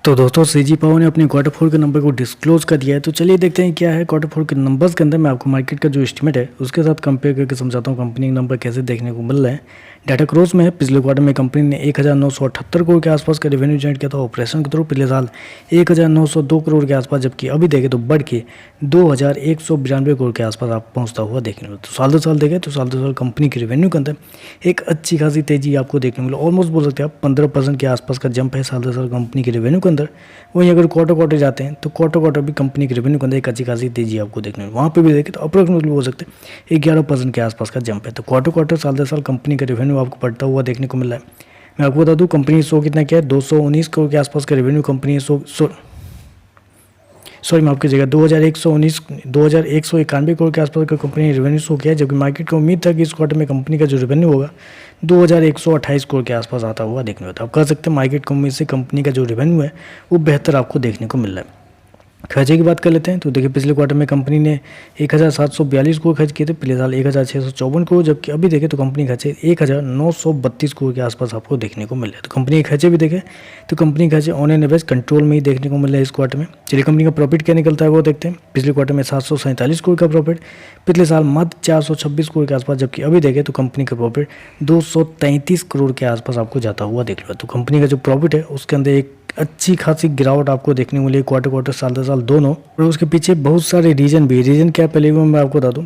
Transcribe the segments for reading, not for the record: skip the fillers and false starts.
तो दोस्तों CG power ने अपने क्वार्टर फोर के नंबर को डिस्क्लोज कर दिया है। तो चलिए देखते हैं क्या है क्वार्टर फोर के नंबर्स के अंदर। मैं आपको मार्केट का जो एस्टीमेट है उसके साथ कंपेयर करके समझाता हूँ कंपनी के नंबर कैसे देखने को मिल रहे हैं। डाटा क्रॉस में है, पिछले क्वार्टर में कंपनी ने 1978 करोड़ के आसपास का रेवेन्यू जनरेट किया था ऑपरेशन के थ्रू। पिछले साल 1902 करोड़ के आसपास, जबकि अभी देखें तो बढ़ के 2192 करोड़ के आसपास आप पहुंचता हुआ देखने को। तो साल दर साल देखें तो साल दर साल कंपनी के रेवेन्यू के अंदर एक अच्छी खासी तेजी आपको देखने को मिला। ऑलमोस्ट बोल सकते हैं आप 15% के आसपास का जंप है साल दर साल कंपनी के रेवेन्यू के अंदर। वहीं अगर क्वार्टर जाते हैं तो क्वार्टर भी कंपनी के रेवेन्यू के अंदर एक अच्छी खासी तेजी आपको देखने को। वहाँ पे भी देखें तो अप्रोक्सीमेटली बोल सकते हैं 11% के आसपास का जंप है। तो क्वार्टर साल दर साल कंपनी का रेवेन्यू आपको बढ़ता हुआ देखने को मिल रहा है। मैं आपको बता दूं कंपनी शो कितना क्या है, 219 करोड़ के आसपास का रेवेन्यू कंपनी सॉरी माफ कीजिएगा 2191 करोड़ के आसपास का कंपनी ने रेवेन्यू शो किया है। जबकि मार्केट को उम्मीद था कि इस क्वार्टर में कंपनी का जो रेवेन्यू होगा 2128 करोड़ के आसपास आता हुआ देखने को। तो आप कह सकते हैं मार्केट को उम्मीद से कंपनी का जो रेवेन्यू है वो बेहतर आपको देखने को मिल रहा है। खर्चे की बात कर लेते हैं तो देखिए पिछले क्वार्टर में कंपनी ने 1742 करोड़ खर्च किए थे, पिछले साल 1654 करोड़, जबकि अभी देखें तो कंपनी खर्चे 1932 करोड़ के आसपास आपको देखने को मिल रहे हैं। तो कंपनी के खर्चे भी देखें तो कंपनी के खर्चे ऑन एन एवरेज कंट्रोल में ही देखने को मिल रहा है इस क्वार्टर में। चलिए कंपनी का प्रॉफिट क्या निकलता है वो देखते हैं। पिछले क्वार्टर में 747 करोड़ का प्रॉफिट, पिछले साल मात्र 426 करोड़ के आसपास, जबकि अभी देखें तो कंपनी का प्रॉफिट 233 करोड़ के आसपास आपको जाता हुआ देख लो। तो कंपनी का जो प्रॉफिट है उसके अंदर एक अच्छी खासी गिरावट आपको देखने को मिली क्वार्टर साल दर साल दोनों। और उसके पीछे बहुत सारे रीजन भी। रीजन क्या पहले भी मैं आपको बता दूं,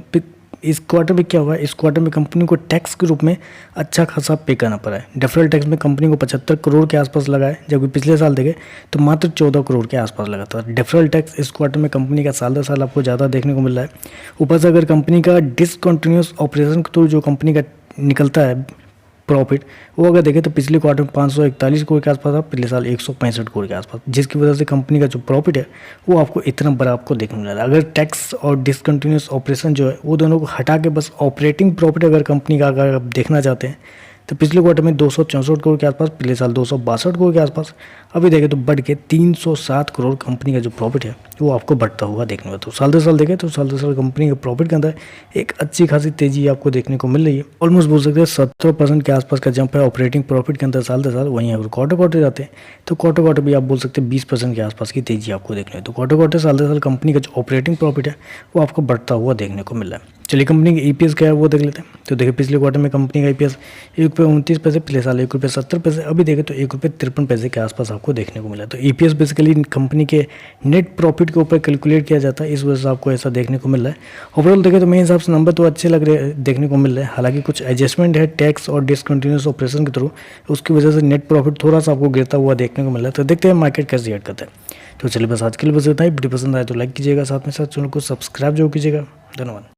इस क्वार्टर में क्या हुआ है, इस क्वार्टर में कंपनी को टैक्स के रूप में अच्छा खासा पे करना पड़ा है। डेफरल टैक्स में कंपनी को 75 करोड़ के आसपास लगा है, जबकि पिछले साल देखें तो मात्र 14 करोड़ के आसपास लगा था। डेफरल टैक्स इस क्वार्टर में कंपनी का साल दर साल आपको ज़्यादा देखने को मिल रहा है। ऊपर से अगर कंपनी का डिसकंटिन्यूस ऑपरेशन के थ्रू जो कंपनी का निकलता है प्रॉफिट, वो अगर देखें तो पिछले क्वार्टर में 541 करोड़ के आसपास था, पिछले साल 165 करोड़ के आसपास, जिसकी वजह से कंपनी का जो प्रॉफिट है वो आपको इतना बड़ा आपको देखने मिल रहा है। अगर टैक्स और डिसकंटिन्यूस ऑपरेशन जो है वो दोनों को हटा के बस ऑपरेटिंग प्रॉफिट अगर कंपनी का अगर आप देखना चाहते हैं तो पिछले क्वार्टर में 264 करोड़ के आसपास, पिछले साल 262 करोड़ के आसपास, अभी देखें तो बढ़ के 307 करोड़ कंपनी का जो प्रॉफिट है वो आपको बढ़ता हुआ देखने को। तो साल दर साल देखें तो साल दर साल कंपनी के प्रॉफिट के अंदर एक अच्छी खासी तेजी आपको देखने को मिल रही है। ऑलमोस्ट बोल सकते हैं 17% के आसपास का जंप है ऑपरेटिंग प्रॉफिट के अंदर साल दर साल। वहीं अगर क्वार्टर जाते हैं तो क्वार्टर भी आप बोल सकते हैं 20% के आसपास की तेजी आपको देखने को। तो क्वार्टर साल दर साल कंपनी का जो ऑपरेटिंग प्रॉफिट है वो आपको बढ़ता हुआ देखने को मिल रहा है। चलिए कंपनी की ईपीएस क्या है वो देख लेते हैं। तो देखिए पिछले क्वार्टर में कंपनी का ईपीएस ₹1.29, पिछले साल ₹1.70, अभी देखें तो ₹1.53 के आसपास आपको देखने को मिला। तो ईपीएस बेसिकली कंपनी के नेट प्रॉफिट के ऊपर कैलकुलेट किया जाता है, इस वजह से आपको ऐसा देखने को मिल रहा है। ओवरऑल देखें तो मेरे हिसाब से नंबर तो अच्छे लग रहे देखने को मिल रहे हैं। हालांकि कुछ एडजस्टमेंट है टैक्स और डिसकंटिन्यूस ऑपरेशन के थ्रू, उसकी वजह से नेट प्रॉफिट थोड़ा सा आपको गिरता हुआ देखने को मिल रहा है। तो देखते हैं मार्केट कैसे रिएक्ट करता है। तो चलिए बस आज के लिए बस इतना ही। वीडियो पसंद आए तो लाइक कीजिएगा, साथ में साथ चैनल को सब्सक्राइब जरूर कीजिएगा। धन्यवाद।